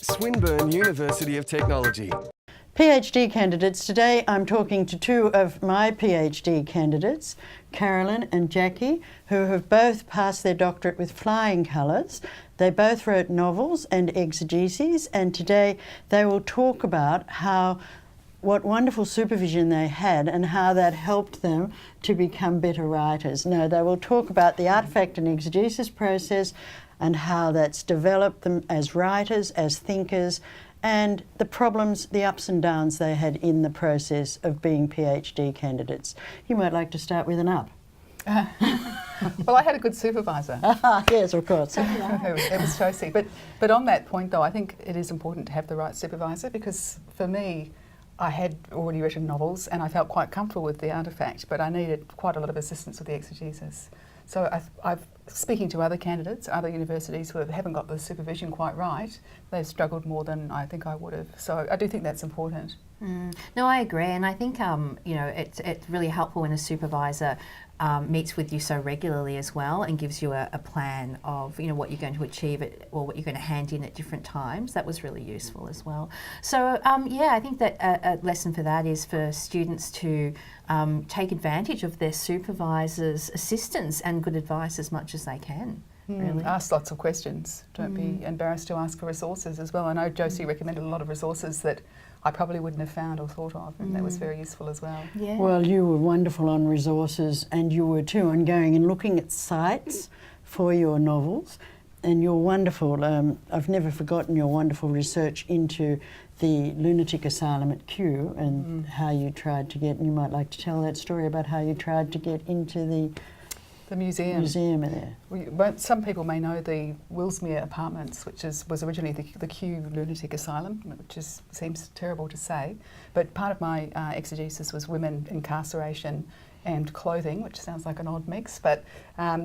Swinburne University of Technology. PhD candidates. Today I'm talking to two of my PhD candidates, Carolyn and Jackie, who have both passed their doctorate with flying colours. They both wrote novels and exegeses, and today they will talk about what wonderful supervision they had and how that helped them to become better writers. No, they will talk about the artefact and exegesis process and how that's developed them as writers, as thinkers, and the problems, the ups and downs they had in the process of being PhD candidates. You might like to start with an up. Well, I had a good supervisor. Yes, of course. It was Josie. But on that point, though, I think it is important to have the right supervisor, because for me, I had already written novels and I felt quite comfortable with the artefact, but I needed quite a lot of assistance with the exegesis. So I've speaking to other candidates, other universities who haven't got the supervision quite right, they've struggled more than I think I would have. So I do think that's important. No, I agree, and I think it's really helpful when a supervisor meets with you so regularly as well and gives you a plan of what you're going to achieve or what you're going to hand in at different times. That was really useful as well. So I think that a lesson for that is for students to take advantage of their supervisor's assistance and good advice as much as they can. Really. Ask lots of questions. Don't be embarrassed to ask for resources as well. I know Josie recommended a lot of resources that I probably wouldn't have found or thought of, and that was very useful as well. Yeah. Well, you were wonderful on resources, and you were too on going and looking at sites for your novels, and you're wonderful. I've never forgotten your wonderful research into the lunatic asylum at Kew and how you tried to get, and you might like to tell that story about how you tried to get into the museum there. Some people may know the Willsmere Apartments, which was originally the Kew Lunatic Asylum, which seems terrible to say, but part of my exegesis was women incarceration and clothing, which sounds like an odd mix, but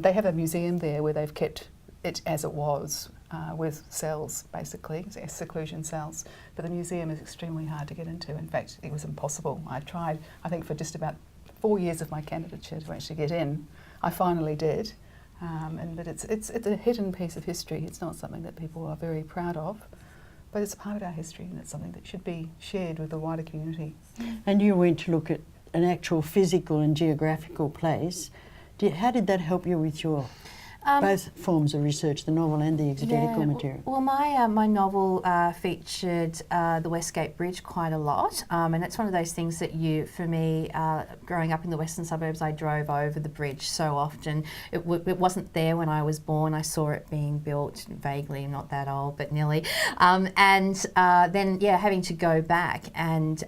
they have a museum there where they've kept it as it was, with cells, basically, seclusion cells. But the museum is extremely hard to get into. In fact, it was impossible. I tried, I think, for just about 4 years of my candidature to actually get in. I finally did, but it's a hidden piece of history. It's not something that people are very proud of, but it's a part of our history, and it's something that should be shared with the wider community. And you went to look at an actual physical and geographical place. How did that help you with your both forms of research, the novel and the exegetical material? Well, my novel featured the Westgate Bridge quite a lot, and it's one of those things that for me, growing up in the western suburbs, I drove over the bridge so often. It wasn't there when I was born. I saw it being built vaguely, not that old, but nearly. Then having to go back and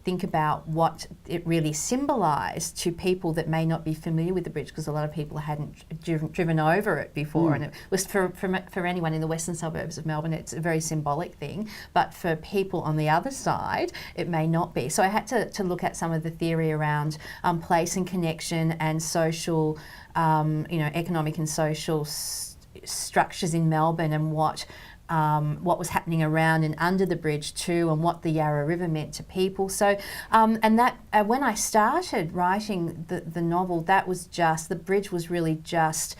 think about what it really symbolised to people that may not be familiar with the bridge, because a lot of people hadn't driven over it before, and it was for anyone in the western suburbs of Melbourne, it's a very symbolic thing, but for people on the other side it may not be. So I had to look at some of the theory around place and connection and social, economic and social structures in Melbourne, and what was happening around and under the bridge too, and what the Yarra River meant to people. So, and that when I started writing the novel, that was the bridge was really just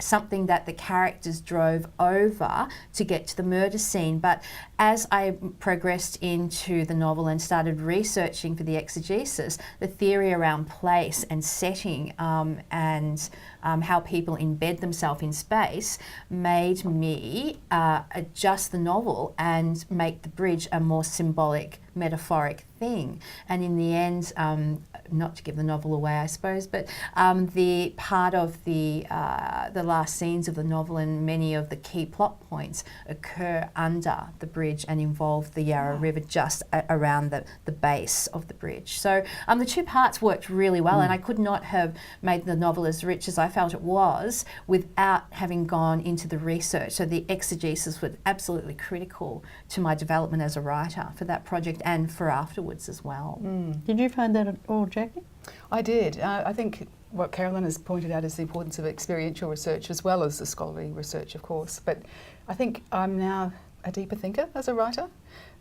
something that the characters drove over to get to the murder scene. But as I progressed into the novel and started researching for the exegesis, the theory around place and setting and how people embed themselves in space made me adjust the novel and make the bridge a more symbolic, metaphoric thing. And in the end, not to give the novel away, I suppose, but the part of the last scenes of the novel and many of the key plot points occur under the bridge and involve the Yarra River just around the base of the bridge. So the two parts worked really well, and I could not have made the novel as rich as I felt it was without having gone into the research. So the exegesis was absolutely critical to my development as a writer for that project and for afterwards as well. Did you find that at all, Jackie? I did. I think what Carolyn has pointed out is the importance of experiential research as well as the scholarly research, of course. But I think I'm now a deeper thinker as a writer.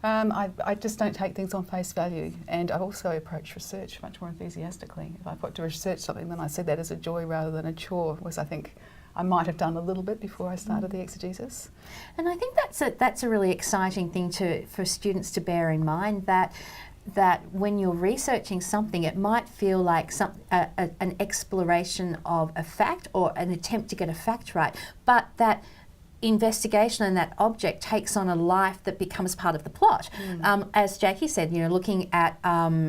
I just don't take things on face value, and I also approach research much more enthusiastically. If I've got to research something, then I see that as a joy rather than a chore, because I think I might have done a little bit before I started the exegesis. And I think that's a really exciting thing for students to bear in mind, that when you're researching something, it might feel like an exploration of a fact or an attempt to get a fact right, but that investigation and that object takes on a life that becomes part of the plot. As Jackie said, looking at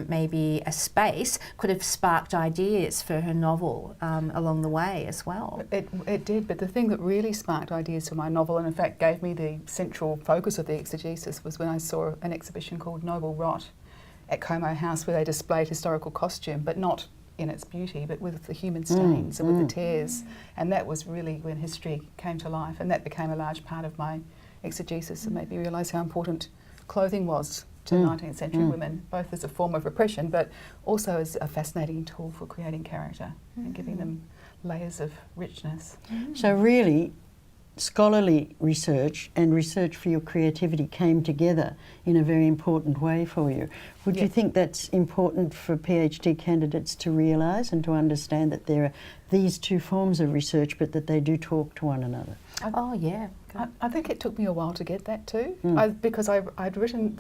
maybe a space could have sparked ideas for her novel along the way as well. It did, but the thing that really sparked ideas for my novel, and in fact gave me the central focus of the exegesis, was when I saw an exhibition called Noble Rot at Como House, where they displayed historical costume, but not in its beauty, but with the human stains and with the tears. And that was really when history came to life, and that became a large part of my exegesis and made me realise how important clothing was to 19th century women, both as a form of repression, but also as a fascinating tool for creating character and giving them layers of richness. So really, scholarly research and research for your creativity came together in a very important way for you. Would you think that's important for PhD candidates to realise and to understand that there are these two forms of research, but that they do talk to one another? I think it took me a while to get that too, because I'd written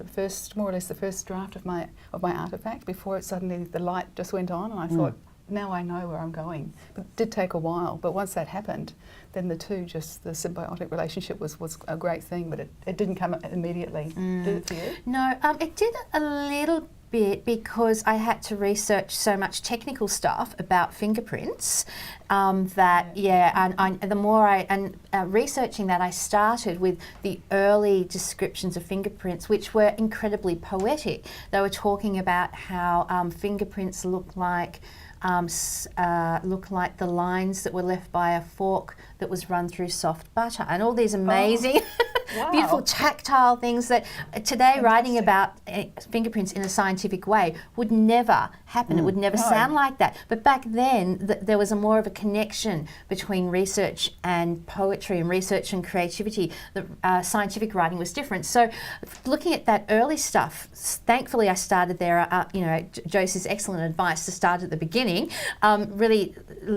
more or less the first draft of my artefact before it suddenly the light just went on, and I thought, now I know where I'm going. But it did take a while, but once that happened, then the symbiotic relationship was a great thing, but it didn't come immediately. Did it for you? No, it did a little bit, because I had to research so much technical stuff about fingerprints and the more researching that, I started with the early descriptions of fingerprints, which were incredibly poetic. They were talking about how fingerprints look like the lines that were left by a fork that was run through soft butter, and all these amazing, beautiful tactile things that today writing about fingerprints in a scientific way would never happen. It would never sound like that. But back then, there was more of a connection between research and poetry and research and creativity. The scientific writing was different. So looking at that early stuff, thankfully I started there. Josie's excellent advice to start at the beginning really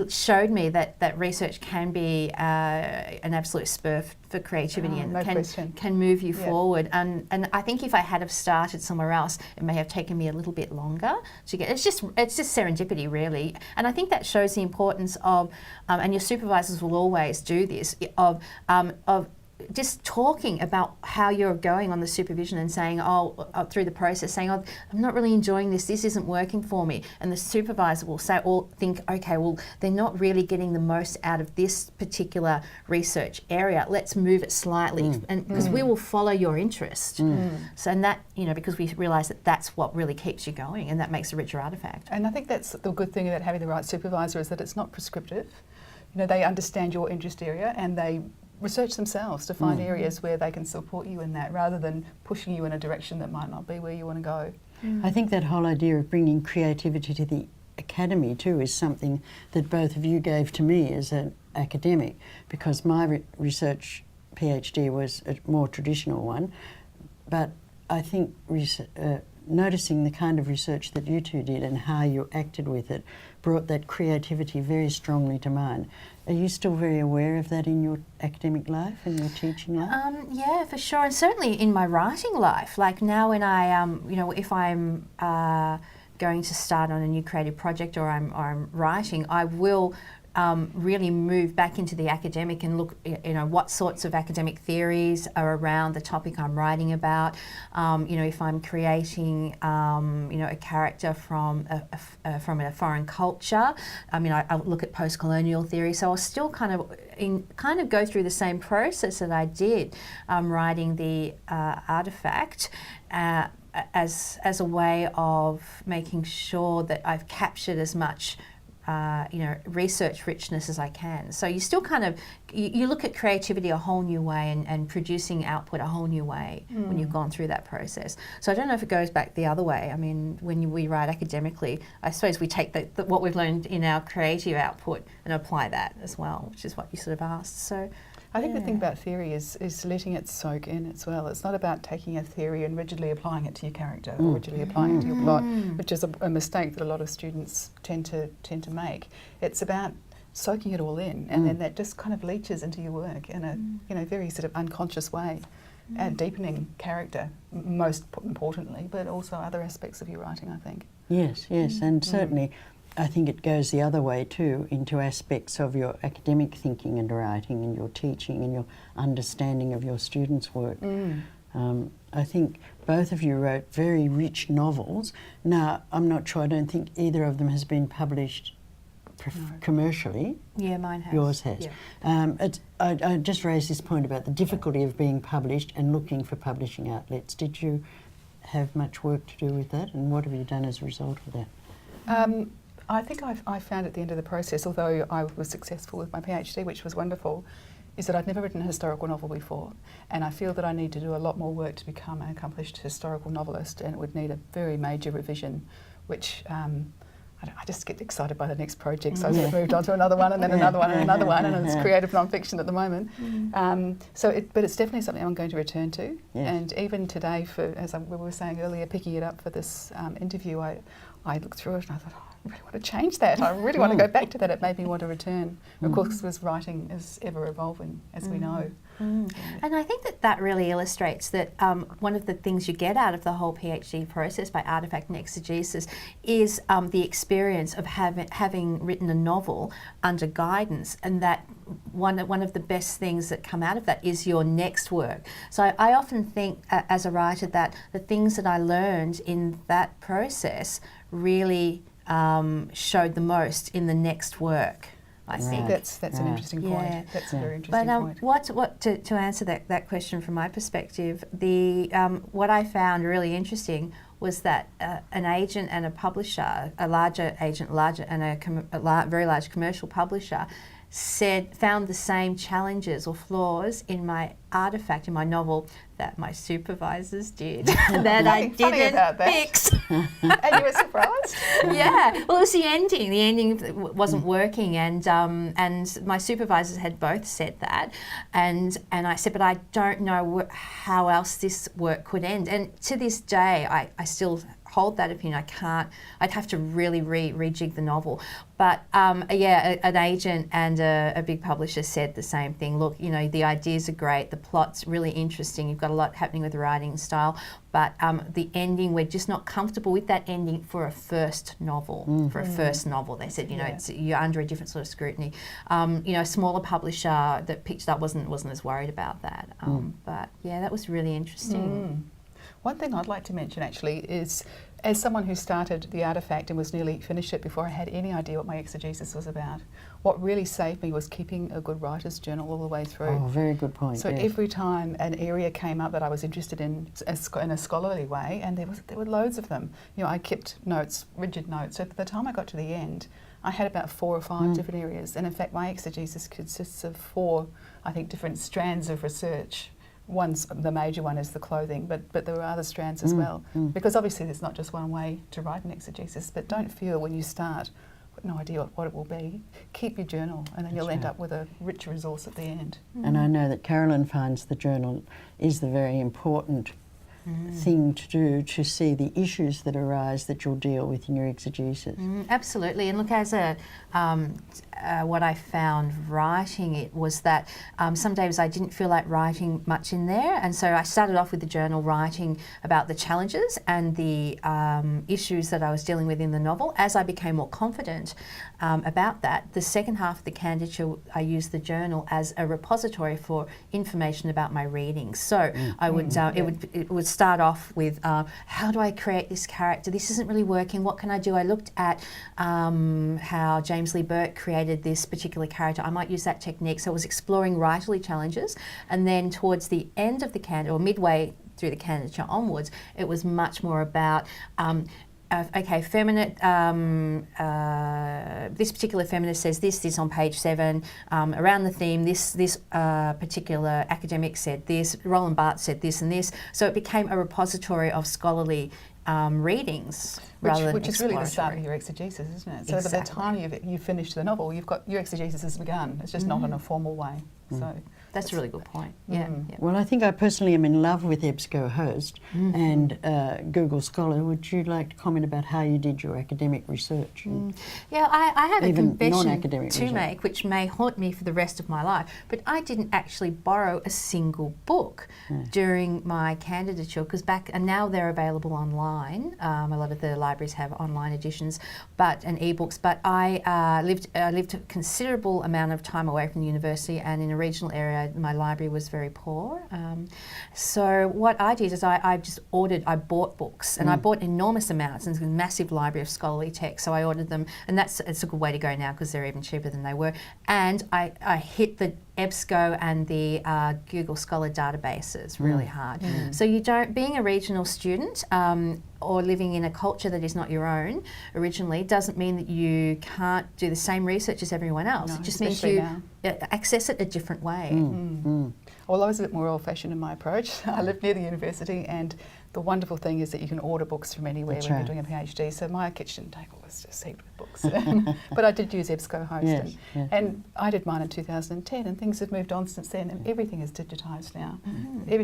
showed me that research can be an absolute spur for creativity and can move you forward. And I think if I had have started somewhere else, it may have taken me a little bit longer to get. It's just serendipity, really. And I think that shows the importance of, and your supervisors will always do this, of just talking about how you're going on the supervision and saying, through the process, saying, I'm not really enjoying this isn't working for me. And the supervisor will say, or think, okay, well, they're not really getting the most out of this particular research area. Let's move it slightly. And because we will follow your interest. So, and that, because we realise that that's what really keeps you going, and that makes a richer artefact. And I think that's the good thing about having the right supervisor, is that it's not prescriptive. They understand your interest area, and they research themselves to find areas where they can support you in that, rather than pushing you in a direction that might not be where you want to go. I think that whole idea of bringing creativity to the academy too is something that both of you gave to me as an academic, because my research PhD was a more traditional one, but I think noticing the kind of research that you two did and how you acted with it brought that creativity very strongly to mind. Are you still very aware of that in your academic life and your teaching life? Yeah, for sure, and certainly in my writing life. Like now, when I, if I'm going to start on a new creative project or I'm writing, I will really move back into the academic and look, what sorts of academic theories are around the topic I'm writing about. If I'm creating, a character from a foreign culture, I look at post-colonial theory. So I'll still kind of go through the same process that I did writing the artefact. As a way of making sure that I've captured as much research richness as I can. So you still you look at creativity a whole new way and producing output a whole new way when you've gone through that process. So I don't know if it goes back the other way. I mean, when we write academically, I suppose we take what we've learned in our creative output and apply that as well, which is what you sort of asked. So I think the thing about theory is letting it soak in as well. It's not about taking a theory and rigidly applying it to your character or rigidly applying it to your plot, which is a mistake that a lot of students tend to make. It's about soaking it all in, and then that just kind of leaches into your work in a very sort of unconscious way, and deepening character most importantly, but also other aspects of your writing, I think. Yes, and certainly I think it goes the other way too, into aspects of your academic thinking and writing and your teaching and your understanding of your students' work. I think both of you wrote very rich novels. Now, I'm not sure, I don't think either of them has been published commercially. Yeah, mine has. Yours has. Yeah. I just raised this point about the difficulty of being published and looking for publishing outlets. Did you have much work to do with that, and what have you done as a result of that? I think I found at the end of the process, although I was successful with my PhD, which was wonderful, is that I'd never written a historical novel before, and I feel that I need to do a lot more work to become an accomplished historical novelist, and it would need a very major revision, which I just get excited by the next project, so I've moved on to another one, and then another one, and another one, and it's creative non-fiction at the moment. But it's definitely something I'm going to return to, and even today, as we were saying earlier, picking it up for this interview, I looked through it and I thought, I really want to change that. I really want to go back to that. It made me want to return. Of course, because writing is ever evolving, as we know. And I think that really illustrates that one of the things you get out of the whole PhD process by artefact and exegesis is the experience of having written a novel under guidance, and that one of the best things that come out of that is your next work. So I often think as a writer that the things that I learned in that process really showed the most in the next work. I think that's an interesting point. Yeah. That's a very interesting point. What to answer that question from my perspective, what I found really interesting was that an agent and a publisher, a larger agent, and a very large commercial publisher, found the same challenges or flaws in my artefact, in my novel, that my supervisors did that I didn't fix. And you were surprised? Yeah, well, it was the ending. The ending wasn't working, and my supervisors had both said that, and I said, but I don't know how else this work could end. And to this day, I still hold that opinion. I'd have to really rejig the novel. But an agent and a big publisher said the same thing. Look, the ideas are great, the plot's really interesting, you've got a lot happening with the writing style, but the ending, we're just not comfortable with that ending for a first novel. For a first novel, they said, you're under a different sort of scrutiny. A smaller publisher that picked it up wasn't as worried about that. But yeah, that was really interesting. One thing I'd like to mention actually is, as someone who started the artefact and was nearly finished it before I had any idea what my exegesis was about, what really saved me was keeping a good writer's journal all the way through. Oh, very good point. So every time an area came up that I was interested in a scholarly way, and there were loads of them, I kept notes, rigid notes. So by the time I got to the end, I had about 4 or 5 different areas, and in fact my exegesis consists of 4, I think, different strands of research. The major one is the clothing, but there are other strands as well. Because obviously there's not just one way to write an exegesis, but don't feel when you start, I've got no idea what it will be. Keep your journal, and then you'll end up with a rich resource at the end. And I know that Carolyn finds the journal is the very important thing to do to see the issues that arise that you'll deal with in your exegesis. Absolutely, and look, as what I found writing it was that some days I didn't feel like writing much in there, and so I started off with the journal writing about the challenges and the issues that I was dealing with in the novel. As I became more confident about that, the second half of the candidature, I used the journal as a repository for information about my readings. So I would it would start off with how do I create this character? This isn't really working. What can I do? I looked at how James Lee Burke created this particular character. I might use that technique. So I was exploring writerly challenges, and then towards the end of the candidature, or midway through the candidature onwards, it was much more about feminine. This particular feminist says this on page 7. Around the theme, this particular academic said this. Roland Barthes said this and this. So it became a repository of scholarly readings. rather than which is really the start exploratory. of your exegesis, isn't it? So Exactly. by the time you finish the novel, you've got your exegesis has begun. It's just not in a formal way. So That's a really good point. Yeah. yeah. Well, I think I personally am in love with EBSCOhost and Google Scholar. Would you like to comment about how you did your academic research? Yeah, I have a Even confession non-academic to research. make, which may haunt me for the rest of my life. But I didn't actually borrow a single book during my candidature, because and now they're available online. A lot of the libraries have online editions, and ebooks. But I lived a considerable amount of time away from the university, and in a regional area, my library was very poor. So what I did is I bought books, and I bought enormous amounts, and there's a massive library of scholarly texts, so I ordered them, and it's a good way to go now because they're even cheaper than they were. And I hit the EBSCO and the Google Scholar databases really hard. So being a regional student or living in a culture that is not your own originally doesn't mean that you can't do the same research as everyone else. No, it just means especially you access it a different way. Well, I was a bit more old-fashioned in my approach. I lived near the university, and the wonderful thing is that you can order books from anywhere That's when right. you're doing a PhD. So my kitchen table was just heaped with books. But I did use EBSCOhost. Yes, yes. And I did mine in 2010, and things have moved on since then, and everything is digitised now.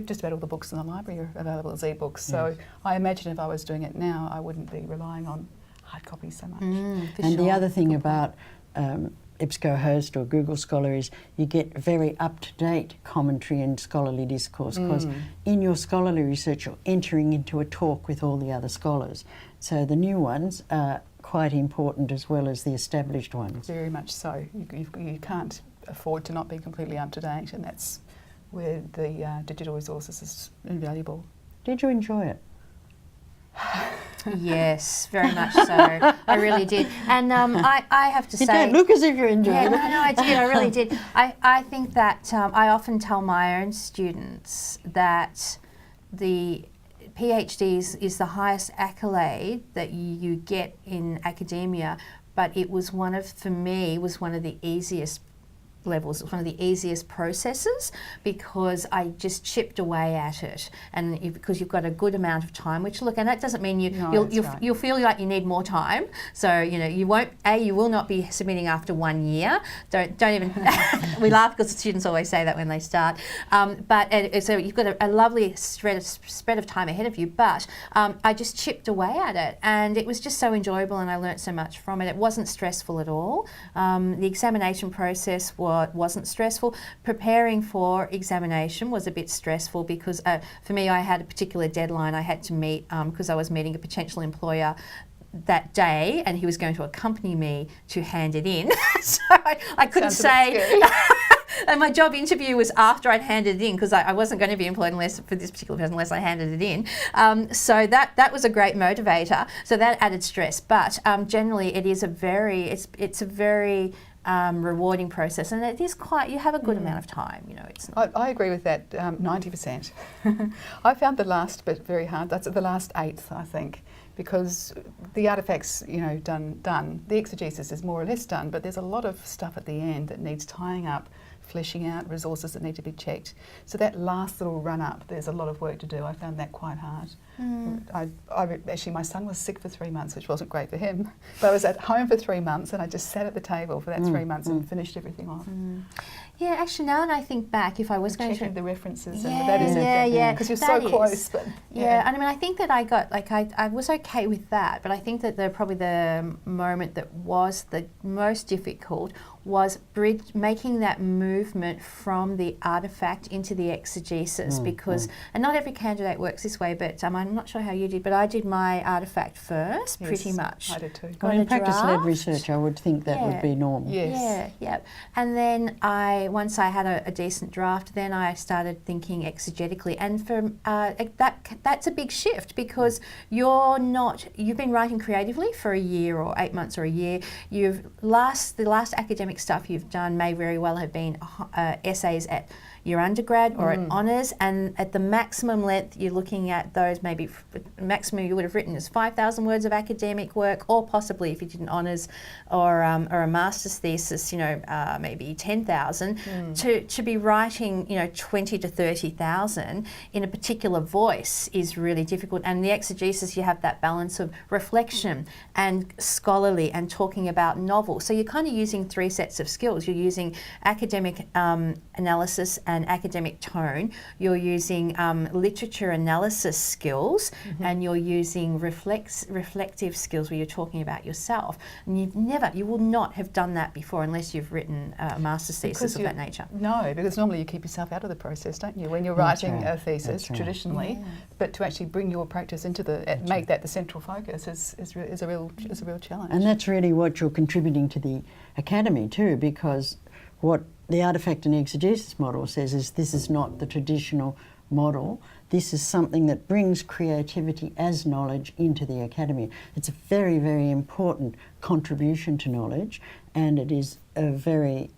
Just about all the books in the library are available as ebooks. So I imagine if I was doing it now, I wouldn't be relying on hard copies so much. And the other thing about EBSCOhost or Google Scholar is you get very up-to-date commentary and scholarly discourse, because in your scholarly research you're entering into a talk with all the other scholars. So the new ones are quite important as well as the established ones. Very much so. You can't afford to not be completely up-to-date, and that's where the digital resources is invaluable. Did you enjoy it? Yes, very much so. I really did. And I have to You say... don't look as if you enjoyed Yeah, it. no, I did. I really did. I think that I often tell my own students that the PhD is the highest accolade that you get in academia, but it was for me, one of the easiest levels. It was one of the easiest processes because I just chipped away at it, and because you've got a good amount of time. Which and that doesn't mean you'll feel like you need more time. So you will not be submitting after 1 year. Don't even. We laugh because the students always say that when they start. So you've got a lovely spread of time ahead of you. But I just chipped away at it, and it was just so enjoyable, and I learnt so much from it. It wasn't stressful at all. The examination process wasn't stressful. Preparing for examination was a bit stressful because for me I had a particular deadline I had to meet because I was meeting a potential employer that day, and he was going to accompany me to hand it in. So I couldn't say. And my job interview was after I'd handed it in, because I wasn't going to be employed for this particular person unless I handed it in. So that was a great motivator. So that added stress. But generally, it is a very rewarding process, and it is you have a good amount of time. It's not. I agree with that 90%. I found the last bit very hard. That's the last eighth, I think, because the artefacts, done. The exegesis is more or less done, but there's a lot of stuff at the end that needs tying up, fleshing out, resources that need to be checked. So that last little run up, there's a lot of work to do. I found that quite hard. Actually, my son was sick for 3 months, which wasn't great for him. But I was at home for 3 months, and I just sat at the table for that 3 months and finished everything off. Yeah, actually, now that I think back, if I was going to checking the references, yeah, and that is yeah, because you're that so close. But yeah, and I think that I was okay with that, but I think that probably the moment that was the most difficult was making that movement from the artefact into the exegesis, because and not every candidate works this way, but I'm not sure how you did, but I did my artefact first, pretty much. I did too. Well, in practice-led research, I would think that would be normal. Yes. Yeah. And then once I had a decent draft, then I started thinking exegetically, and that's a big shift, because you've been writing creatively for a year or 8 months or a year. The last academic stuff you've done may very well have been essays at your undergrad or at honours, and at the maximum length you're looking at those maybe maybe maximum you would have written is 5,000 words of academic work, or possibly if you did an honours or a master's thesis, maybe 10,000, to be writing, 20 to 30,000 in a particular voice is really difficult. And the exegesis, you have that balance of reflection and scholarly and talking about novel. So you're kind of using three sets of skills. You're using academic analysis and academic tone. You're using literature analysis skills, and you're using reflective skills where you're talking about yourself. And you will not have done that before unless you've written a master's thesis of that nature. No, because normally you keep yourself out of the process, don't you? When you're writing a thesis, traditionally, but to actually bring your practice into make that the central focus is a real challenge. And that's really what you're contributing to the academy too, because what the artefact and exegesis model says is this is not the traditional model. This is something that brings creativity as knowledge into the academy. It's a very, very important contribution to knowledge, and it is a very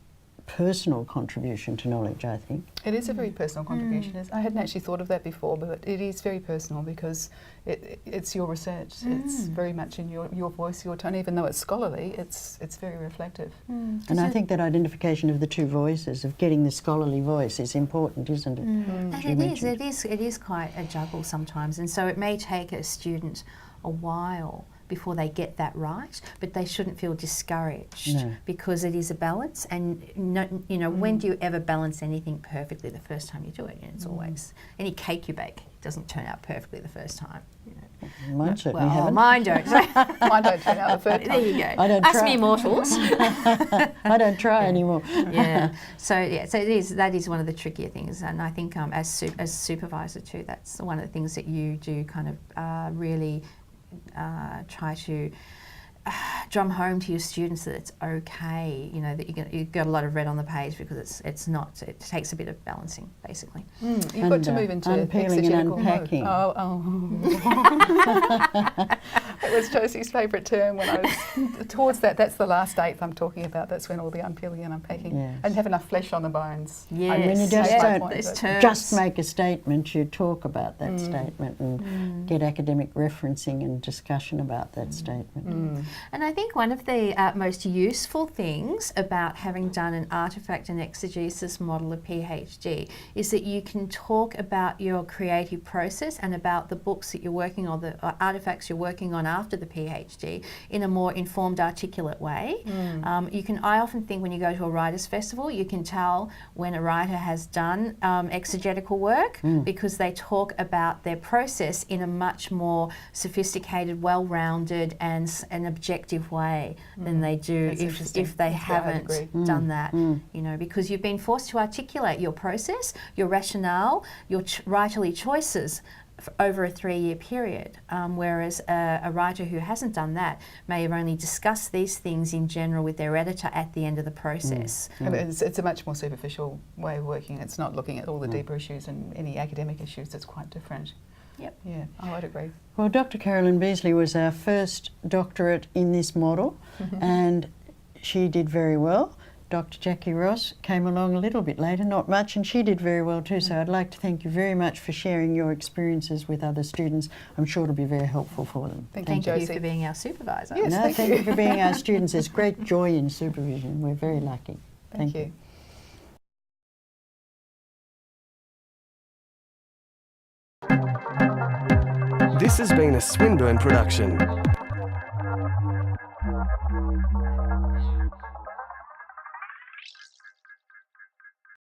personal contribution to knowledge, I think. It is a very personal contribution. I hadn't actually thought of that before, but it is very personal because it's your research. It's very much in your voice, your tone. Even though it's scholarly, it's very reflective. And I think that identification of the two voices, of getting the scholarly voice, is important, isn't it? And it is quite a juggle sometimes, and so it may take a student a while before they get that right, but they shouldn't feel discouraged because it is a balance. And when do you ever balance anything perfectly? The first time you do it, it's always any cake you bake doesn't turn out perfectly the first time. Mine certainly haven't. Mine don't. Mine don't turn out the first time. There you go. I don't Us try. mere mortals. I don't try anymore. So that is one of the trickier things, and I think as supervisor too, that's one of the things that you do kind of really try to drum home to your students that it's okay, that you've got a lot of red on the page, because it takes a bit of balancing, basically. You've got to move into unpeeling and unpacking. It was Josie's favourite term when I was towards that. That's the last eighth I'm talking about. That's when all the unpeeling and unpacking. Yes. I didn't have enough flesh on the bones. Yes. And when you just don't terms. just make a statement, you talk about that statement and get academic referencing and discussion about that statement. And I think one of the most useful things about having done an artefact and exegesis model of PhD is that you can talk about your creative process and about the books that you're working on, the artefacts you're working on after the PhD, in a more informed, articulate way. I often think when you go to a writers' festival, you can tell when a writer has done exegetical work because they talk about their process in a much more sophisticated, well-rounded and an objective way than they do if they haven't done that. Because you've been forced to articulate your process, your rationale, your writerly choices over a 3-year period, whereas a writer who hasn't done that may have only discussed these things in general with their editor at the end of the process. It's a much more superficial way of working. It's not looking at all the deeper issues and any academic issues. It's quite different. Yep. Yeah, I would agree. Well, Dr. Carolyn Beasley was our first doctorate in this model, and she did very well. Dr. Jackie Ross came along a little bit later, not much, and she did very well too. So I'd like to thank you very much for sharing your experiences with other students. I'm sure it'll be very helpful for them. Thank you, Josie. for being our supervisor. Yes, No, thank you for being our students. There's great joy in supervision. We're very lucky. Thank you. This has been a Swinburne production.